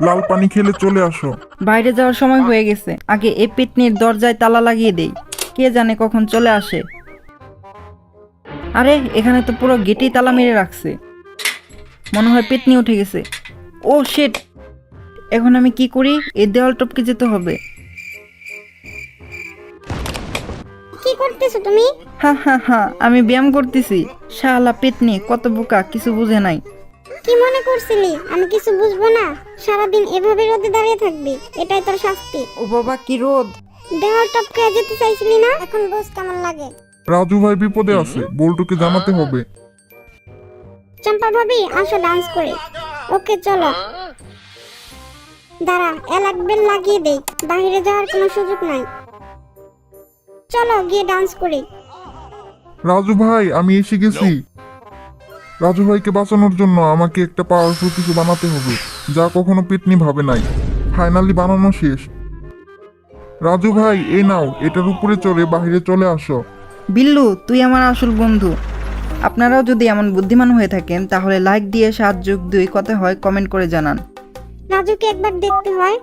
লাল পানি খেলে চলে আসো। বাইরে যাওয়ার সময় হয়ে গেছে, আগে এই পেতনির দরজায় তালা লাগিয়ে দেই, কে জানে কখন চলে আসে। আরে এখানে তো পুরো গেটেই তালা মেরে রাখছে, মনে হয় পেতনি উঠে গেছে। ও শিট, এখন আমি কি করি? এই দেওয়াল টপকে যেতে হবে। কি করতেছো তুমি? হা হা হা, আমি ব্যায়াম করতেছি। শালা পেতনি কত বোকা, কিছু বুঝে নাই। কি মনে করছিলি আমি কিছু বুঝবো না? সারাদিন এভাবে রোদে দাঁড়িয়ে থাকবি, এটাই তোর শাস্তি। ও বাবা কি রোদ! দেওয়াল টপকে যেতে চাইছিলি না, এখন বুঝ কেমন লাগে। রাজু ভাই বিপদে আছে, বল্টুকে জানাতে হবে। চম্পা ভাবি আসো ডান্স করে। ওকে চলো। দাঁড়া, এলাক বেল লাগিয়ে দেই, বাইরে যাওয়ার কোনো সুযোগ নাই। চলো গিয়ে ডান্স করি। রাজু ভাই আমি এসে গেছি। রাজু ভাইকে বাঁচানোর জন্য আমাকে একটা পাওয়ারফুল কিছু বানাতে হবে, যা কখনো পেতনি ভাবে নাই। ফাইনালি বানানো শেষ। রাজু ভাই এই নাও, এটার উপরে চড়ে বাইরে চলে আসো। বিল্লু, তুই আমার আসল বন্ধু। আপনারাও যদি এমন বুদ্ধিমান হয়ে থাকেন তাহলে লাইক দিয়ে 7+2 কত হয় কমেন্ট করে জানান। রাজুকে একবার দেখতে হয়।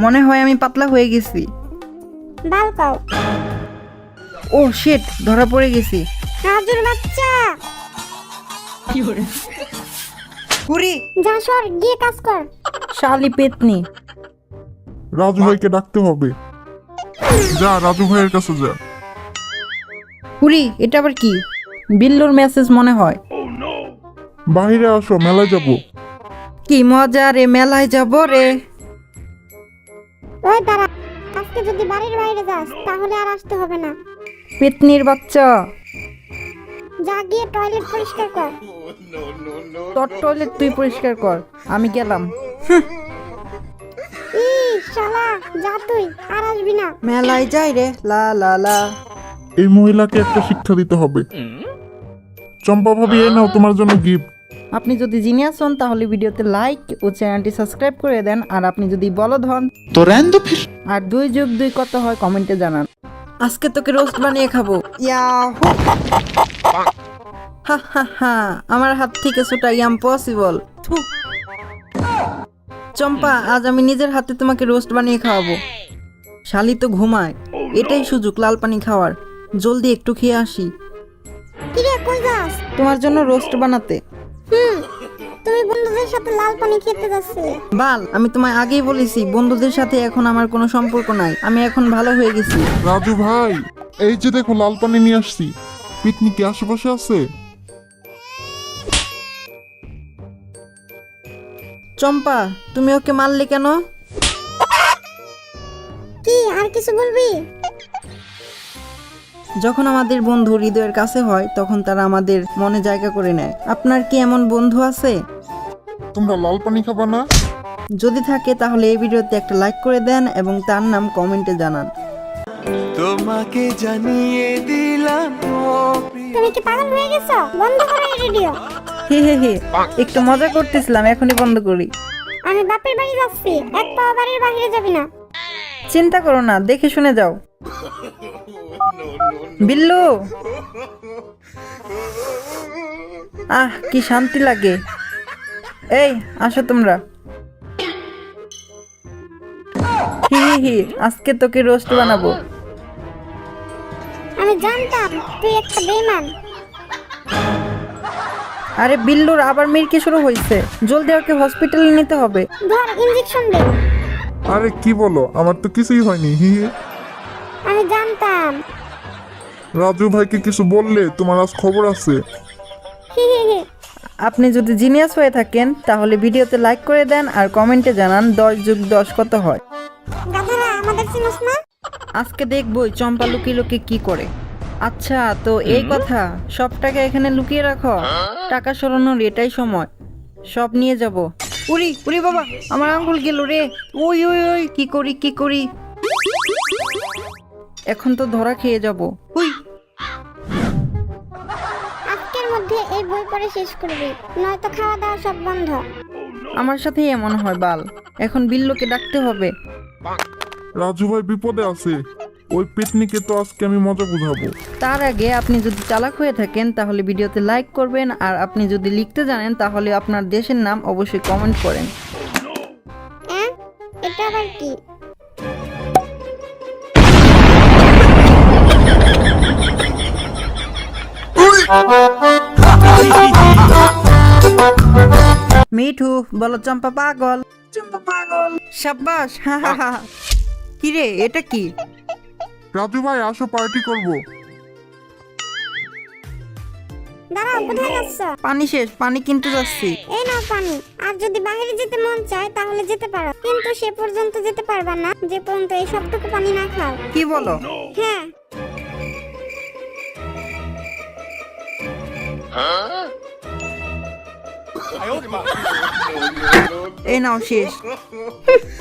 মনে হয় আমি পাতলা হয়ে গেছি। বাল কাও। ও শিট, ধরা পড়ে গেছি। রাজুর বাচ্চা, পুরি যা সর, গিয়ে কাজ কর। শালি পেতনি। রাজু ভাইকে ডাকতে হবে। যা রাজু ভাইয়ের কাছে যা। পুরি, এটা আবার কি? বিল্লুর মেসেজ মনে হয়। বাইরে আসো, মেলায় যাব। কি মজা রে, মেলায় যাব রে। ওই দাঁড়া, আজকে যদি বাড়ির বাইরে যাস তাহলে আর আসতে হবে না। পেতনির বাচ্চা, যা গিয়ে টয়লেট পরিষ্কার কর। তোর টয়লেট তুই পরিষ্কার কর, আমি গেলাম। ই শালা, যা তুই, আর আসবি না। মেলায় যাই রে, লা লা লা। এই মহিলাকে একটা শিক্ষা দিতে হবে। চম্পা ভাবি এই নাও তোমার জন্য গিফট। আপনি যদি জিনিয়াস হন তাহলে ভিডিওতে লাইক ও চ্যানেলটি সাবস্ক্রাইব করে দেন, আর আপনি যদি বলদ হন तो रहने दो फिर। আর 2+2 কত হয় কমেন্টে জানান। আজকে তোকে রোস্ট বানিয়ে খাবো। ইয়াহু! হা হা হা, আমার হাত থেকে ছোটা ইম্পসিবল। চম্পা, আজ আমি নিজের হাতে তোমাকে রোস্ট বানিয়ে খাওয়াবো। শালি তো ঘুমায়, এটাই সুযোগ লাল পানি খাওয়ার। জলদি একটু খেয়ে আসি। কি রে, কই যাস? তোমার জন্য রোস্ট বানাতে। তুমি বন্ধুদের সাথে লাল পানি খেতে যাচ্ছিলে। বাল, আমি তোমায় আগেই বলেছি বন্ধুদের সাথে এখন আমার কোনো সম্পর্ক নাই, আমি এখন ভালো হয়ে গেছি। রাজু ভাই এই যে দেখো লাল পানি নিয়ে আসছি। পিকনিক কি আশেপাশে আছে? চম্পা, তুমি ওকে মারলে কেন? কি আর কিছু বলবি? যখন আমাদের বন্ধু হৃদয়ের কাছে হয় তখন তারা আমাদের মনে জায়গা করে নেয়। আপনার কি এমন বন্ধু আছে? তোমরা লাল পানি খাবা না? যদি থাকে তাহলে এই ভিডিওতে একটা লাইক করে দেন এবং তার নাম কমেন্টে জানান। তোমাকে জানিয়ে দিলাম তুমি কি পাগল হয়ে গেছো? বন্ধ করো এই রেডিও। হে হে হে, একটু মজা করতেছিলাম, এখনই বন্ধ করি। আমি বাপের বাড়ি যাচ্ছি, এক পাও বাড়ির বাইরে যাবি না। চিন্তা করো না, দেখে শুনে যাও। বিল্লু, আহ কি শান্তি লাগে। এই আসো তোমরা। হি হি হি, আজকে তোকে রোস্ট বানাবো। আমি জানতাম তুই একটা বেঈমান। আরে বিল্লুর আবার মিরকি শুরু হয়েছে, জলদি ওকে হসপিটালে নিতে হবে। ধর, ইনজেকশন দে। আরে কি বলো, আমার তো কিছুই হয়নি। হি হি। আমি জানতাম। রাজু ভাইকে কিছু বললে তোমার আজ খবর আছে। হি হি হি। আপনি যদি জিনিয়াস হয়ে থাকেন তাহলে ভিডিওতে লাইক করে দেন আর কমেন্টে জানান 10+10 কত হয়। গাধারা, আমাদের চিনিস না? আজকে দেখবই চম্পা লুকিয়ে লুকিয়ে কি করে। আচ্ছা তো এই কথা, সব টাকা এখানে লুকিয়ে রাখো, টাকা সরানোর এটাই সময়, সব নিয়ে যাব। উরি উরি বাবা, আমার আঙ্গুল গেল রে। ওই ওই ওই, কি করি কি করি, এখন তো ধরা খেয়ে যাব। হুই, আজকের মধ্যে এই বই পড়ে শেষ করবি, নয়তো খাওয়া দাওয়া সব বন্ধ। আমার সাথেই এমন হয় বাল, এখন বিল্লুকে ডাকতে হবে। রাজু ভাই বিপদে আছে, ওই পেতনিকে তো আজকে আমি মজা বুঝাবো। তার আগে আপনি যদি চালাক হয়ে থাকেন তাহলে ভিডিওতে লাইক করবেন, আর আপনি যদি লিখতে জানেন তাহলে আপনার দেশের নাম অবশ্যই কমেন্ট করেন। এটা আবার কি? মিঠু বলো চম্পা পাগল। চম্পা পাগল। সাব্বাস। হা হা হা। কি রে এটা কি? রাজু ভাই আসো পার্টি করব। দাঁড়াও, কোথায় যাচ্ছ? পানি শেষ, পানি কিনতে যাচ্ছি। এই নাও পানি। আর যদি বাইরে যেতে মন চায় তাহলে যেতে পারো, কিন্তু সে পর্যন্ত যেতে পারবা না যে পর্যন্ত এই সবটুকু পানি না খাও। কি বলো? হ্যাঁ। এই নাও শেষ।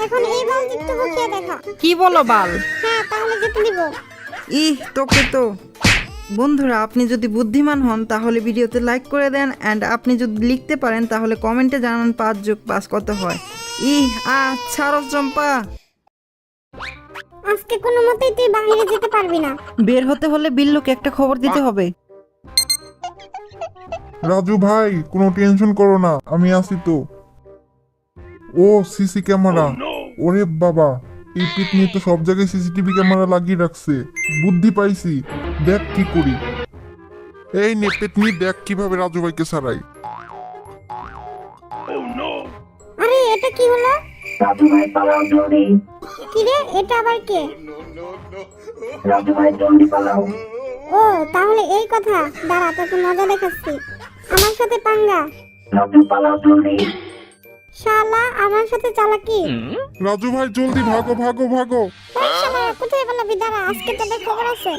এখন এই বালতি একটু বসিয়ে দেখো। কি বলো বাল? হ্যাঁ, তাহলে যেতে দিব। তোকে তো। বন্ধুরা, আপনি যদি বুদ্ধিমান হন তাহলে ভিডিওতে লাইক করে দেন, অ্যান্ড আপনি যদি লিখতে পারেন তাহলে কমেন্টে জানান 5+5 কত হয়। ছাড়ো চম্পা। আজকে কোনো মতেই তুই বাইরে যেতে পারবি না। বের হতে হলে বিল্লুকে একটা খবর দিতে হবে। রাজু ভাই কোনো টেনশন করো না, আমি আছি তো। ও সিসি ক্যামেরা। ওরে বাবা, এই পিকনি তো সব জায়গায় সিসিটিভি ক্যামেরা লাগিয়ে রাখছে। বুদ্ধি পাইছি, দেখ কি করি। এই নে পেতনি, দেখ কিভাবে রাজু ভাইকে সারাই। আরে এটা কি হলো? রাজু ভাই পালাও জলদি। কি রে, এটা আবার কে? রাজু ভাই জলদি পালাও। ও তাহলে এই কথা। দাঁড়া, তোকে মজা দেখাচ্ছি। আমার সাথে পাঙ্গা। রাজু পালাও জলদি। শালা আমার সাথে চালাকি। রাজু ভাই জলদি ভাগো ভাগো ভাগো। ওই শালা কোথায় পালাবি? দাঁড়া, আজকে তোদের খবর আছে।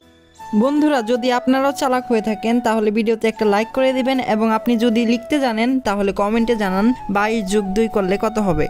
বন্ধুরা, যদি আপনারাও চালাক হয়ে থাকেন তাহলে ভিডিওতে একটা লাইক করে দিবেন, এবং আপনি যদি লিখতে জানেন তাহলে কমেন্টে জানান 22+2 করলে কত হবে।